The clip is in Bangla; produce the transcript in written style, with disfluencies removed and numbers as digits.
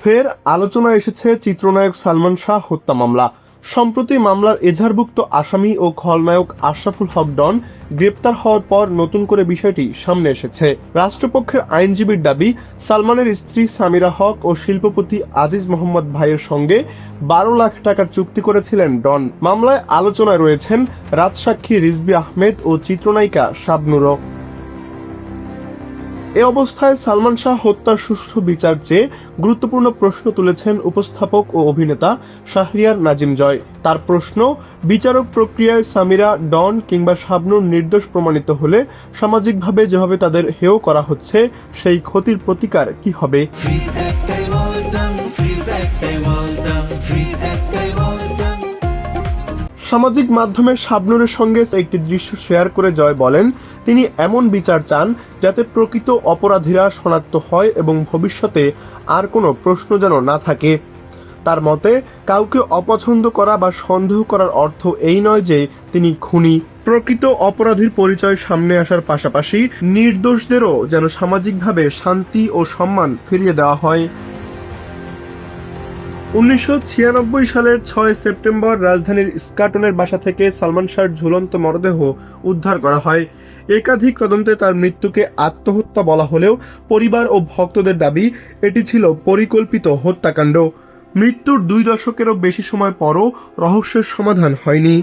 ফের আলোচনায় এসেছে চিত্রনায়ক সালমান শাহ হত্যা মামলা। সম্প্রতি মামলার এজাহারভুক্ত আসামি ও খলনায়ক আশরাফুল হক ডন গ্রেপ্তার হওয়ার পর নতুন করে বিষয়টি সামনে এসেছে। রাষ্ট্রপক্ষের আইনজীবীর দাবি, সালমানের স্ত্রী সামিরা হক ও শিল্পপতি আজিজ মোহাম্মদ ভাইয়ের সঙ্গে 12 লাখ টাকার চুক্তি করেছিলেন ডন। মামলায় আলোচনায় রয়েছেন রাজসাক্ষী রিজভী আহমেদ ও চিত্রনায়িকা শাবনূরও। এ অবস্থায় সালমান শাহ হত্যার সুষ্ঠু বিচার চেয়ে গুরুত্বপূর্ণ প্রশ্ন তুলেছেন উপস্থাপক ও অভিনেতা শাহরিয়ার নাজিম জয়। তার প্রশ্ন, বিচারক প্রক্রিয়ায় সামিরা, ডন কিংবা শাবনূর নির্দোষ প্রমাণিত হলে সামাজিকভাবে যেভাবে তাদের হেয় করা হচ্ছে, সেই ক্ষতির প্রতিকার কি হবে? সামাজিক মাধ্যমে শাবনূরের সঙ্গে একটি দৃশ্য শেয়ার করে জয় বলেন, তিনি এমন বিচার চান যাতে প্রকৃত অপরাধীরা শনাক্ত হয় এবং ভবিষ্যতে আর কোনো প্রশ্ন যেন না থাকে। তার মতে, কাউকে অপছন্দ করা বা সন্দেহ করার অর্থ এই নয় যে তিনি খুনি। প্রকৃত অপরাধীর পরিচয় সামনে আসার পাশাপাশি নির্দোষদেরও যেন সামাজিকভাবে শান্তি ও সম্মান ফিরিয়ে দেওয়া হয়। 1996 সালের 6 সেপ্টেম্বর রাজধানীর ইস্কাটনের বাসা থেকে সালমান শাহর ঝুলন্ত মরদেহ উদ্ধার করা হয়। একাধিক তদন্তে তার মৃত্যুকে আত্মহত্যা বলা হলেও পরিবার ও ভক্তদের দাবি, এটি ছিল পরিকল্পিত হত্যাকাণ্ড। মৃত্যুর 2 দশকেরও বেশি সময় পরও রহস্যের সমাধান হয়নি।